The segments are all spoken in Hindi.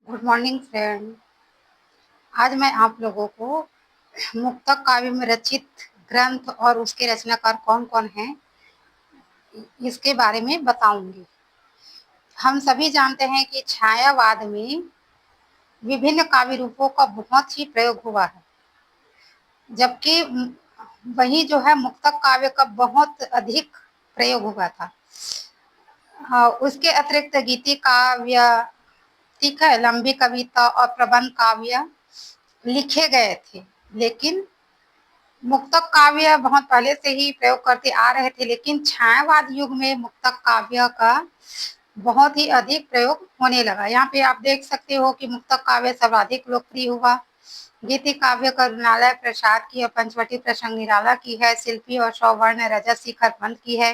Good morning friend. आज मैं आप लोगों को मुक्तक काव्य में रचित ग्रंथ और उसके रचनाकार कौन कौन हैं इसके बारे में बताऊंगी। हम सभी जानते हैं कि छायावाद में विभिन्न काव्य रूपों का बहुत ही प्रयोग हुआ है, जबकि वही जो है मुक्तक काव्य का बहुत अधिक प्रयोग हुआ था। उसके अतिरिक्त गीति काव्य, ठीक है, लंबी कविता और प्रबंध काव्य लिखे गए थे, लेकिन मुक्तक काव्य बहुत पहले से ही प्रयोग करते आ रहे थे, लेकिन छायावाद युग में मुक्तक काव्य का बहुत ही अधिक प्रयोग होने लगा। यहाँ पे आप देख सकते हो कि मुक्तक काव्य सर्वाधिक लोकप्रिय हुआ। गीति काव्य करुणालय प्रसाद की और पंचवटी प्रसंग निराला की है। शिल्पी और सौवर्ण रजत शिखर पंत की है।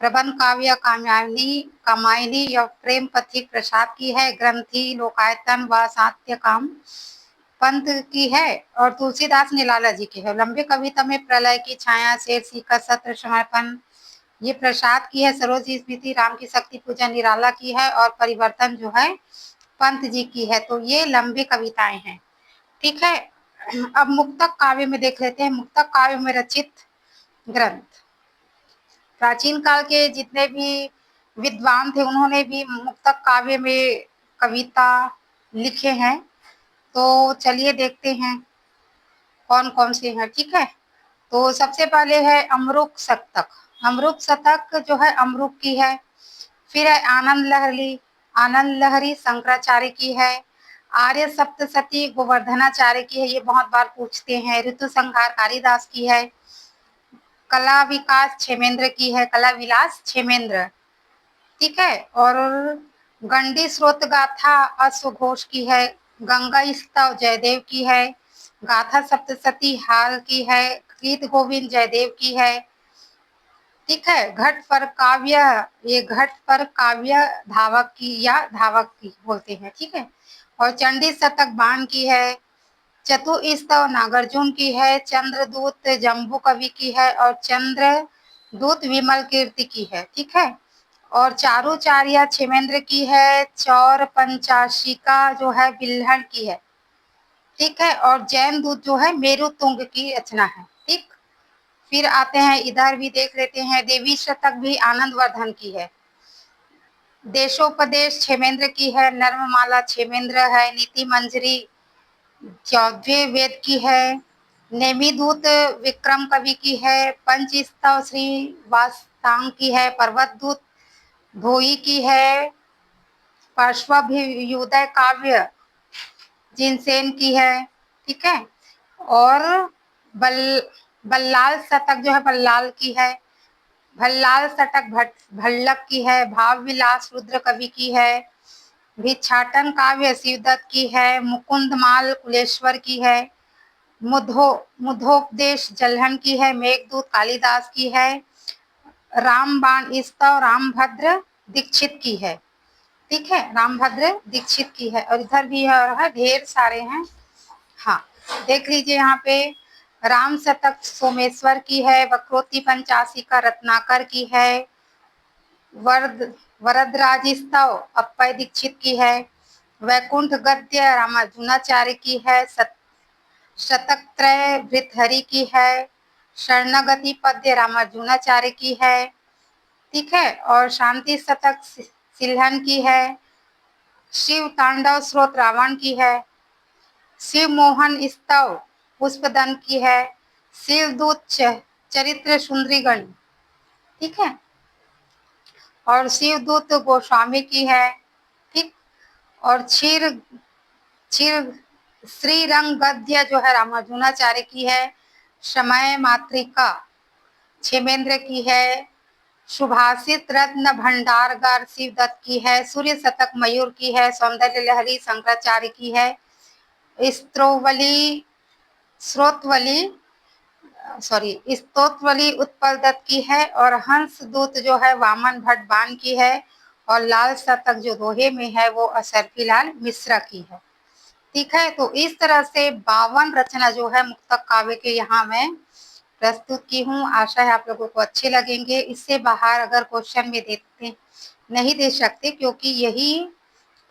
प्रबंध काव्य कामायनी या प्रेम पथिक प्रसाद की है। ग्रंथी लोकायतन व सात्यकाम पंत की है और तुलसीदास निराला जी की है। लंबी कविता में प्रलय की छाया, शेर शिखर, सत्र समर्पण ये प्रसाद की है। सरोज स्मृति राम की शक्ति पूजन निराला की है और परिवर्तन जो है पंत जी की है। तो ये लंबी कविताएं हैं, ठीक है। अब मुक्तक काव्य में देख लेते हैं। मुक्तक काव्य में रचित ग्रंथ, प्राचीन काल के जितने भी विद्वान थे उन्होंने भी मुक्तक काव्य में कविता लिखे हैं। तो चलिए देखते हैं कौन कौन से हैं, ठीक है। तो सबसे पहले है अमरुक शतक। अमरुक शतक जो है अमरुक की है। फिर है आनंद लहरी शंकराचार्य की है। आर्य सप्तशती गोवर्धनाचार्य की है, ये बहुत बार पूछते हैं। ऋतु संहार कालिदास की है। कला विकास क्षेमेंद्र की है, कला विलास क्षेमेंद्र, ठीक है। और गंडी स्रोत गाथा अश्वघोष की है। गंगा स्तव जयदेव की है। गाथा सप्तशती हाल की है। गीत गोविंद जयदेव की है, ठीक है। घट पर काव्य, ये घट पर काव्य धावक की या धावक की बोलते हैं, ठीक है। और चंडी शतक बाण की है। चतुस्तव नागार्जुन की है। चंद्रदूत जम्बू कवि की है और चंद्रदूत विमल कीर्ति की है, ठीक है। और चारुचार्य क्षेमेंद्र की है। चौर पंचाशिका जो है बिल्हण की है, ठीक है। और जैन दूत जो है मेरु तुंग की रचना है, ठीक। फिर आते हैं इधर भी देख लेते हैं। देवी शतक भी आनंदवर्धन की है। देशोपदेश क्षेमेंद्र की है। नर्ममाला क्षेमेंद्र है। नीति मंजरी चौदवे वेद की है। नेमिदूत विक्रम कवि की है। पंचस्तव श्री वास्तांग की है। पर्वत दूत धोई की है। पार्श्वाभ्युदय काव्य जिनसेन की है, ठीक है। और बल्लाल शतक जो है बल्लाल की है। भल्लाल शतक भल्लक की है। भाव विलास रुद्र कवि की है। भिक्षाटन काव्य शिवदत्त की है। मुकुंदमाल कुलेश्वर की है। मुधोपदेश जल्हन की है। मेघदूत कालिदास की है। रामबाण स्तव रामभद्र दीक्षित की है, ठीक है। रामभद्र दीक्षित की है। और इधर भी है, ढेर सारे हैं। हाँ, देख लीजिए यहाँ पे राम शतक सोमेश्वर की है। वक्रोति पंचाशी का रत्नाकर की है। वरदराज स्तव अप्पय दीक्षित की है। वैकुंठ गद्य रामानुजाचार्य की है। शतक त्रय भृतहरि की है। शरणगति पद्य रामानुजाचार्य की है, ठीक है। और शांति शतक सिल्हन की है। शिव तांडव स्रोत रावण की है। शिव मोहन स्तव पुष्पदन की है। शिवदूत चरित्र सुंदरीगण, ठीक है। और शिवदूत गोस्वामी की है, ठीक। और क्षीर क्षीर श्रीरंग गद्य जो है रामानुजाचार्य की है। समय मातृका क्षेमेंद्र की है। सुभाषित रत्न भंडारगर शिवदत्त की है। सूर्य शतक मयूर की है। सौंदर्य लहरी शंकराचार्य की है। स्त्रोवली स्रोतवली स्तोत्रवली उत्पल दत्त की है। और हंस दूत जो है वामन भट्ट बान की है। और लाल शतक जो दोहे में है वो असरफीलाल मिश्रा की है, ठीक है। तो इस तरह से 52 रचना जो है मुक्तक काव्य के यहाँ मैं प्रस्तुत की हूँ। आशा है आप लोगों को अच्छे लगेंगे। इससे बाहर अगर क्वेश्चन में देते नहीं दे सकते, क्योंकि यही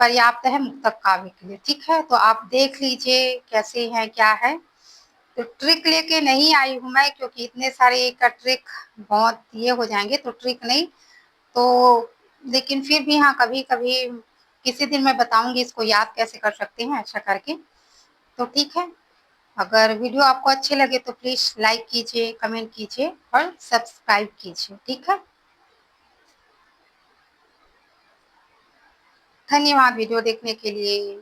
पर्याप्त है मुक्तक काव्य के लिए। ठीक है, तो आप देख लीजिए कैसे हैं, क्या है। तो ट्रिक लेके नहीं आई हूँ मैं, क्योंकि इतने सारे का ट्रिक बहुत ये हो जाएंगे, तो ट्रिक नहीं तो, लेकिन फिर भी हाँ, कभी कभी किसी दिन मैं बताऊंगी इसको याद कैसे कर सकते हैं ऐसा करके। तो ठीक है, अगर वीडियो आपको अच्छे लगे तो प्लीज लाइक कीजिए, कमेंट कीजिए और सब्सक्राइब कीजिए। ठीक है, धन्यवाद वीडियो देखने के लिए।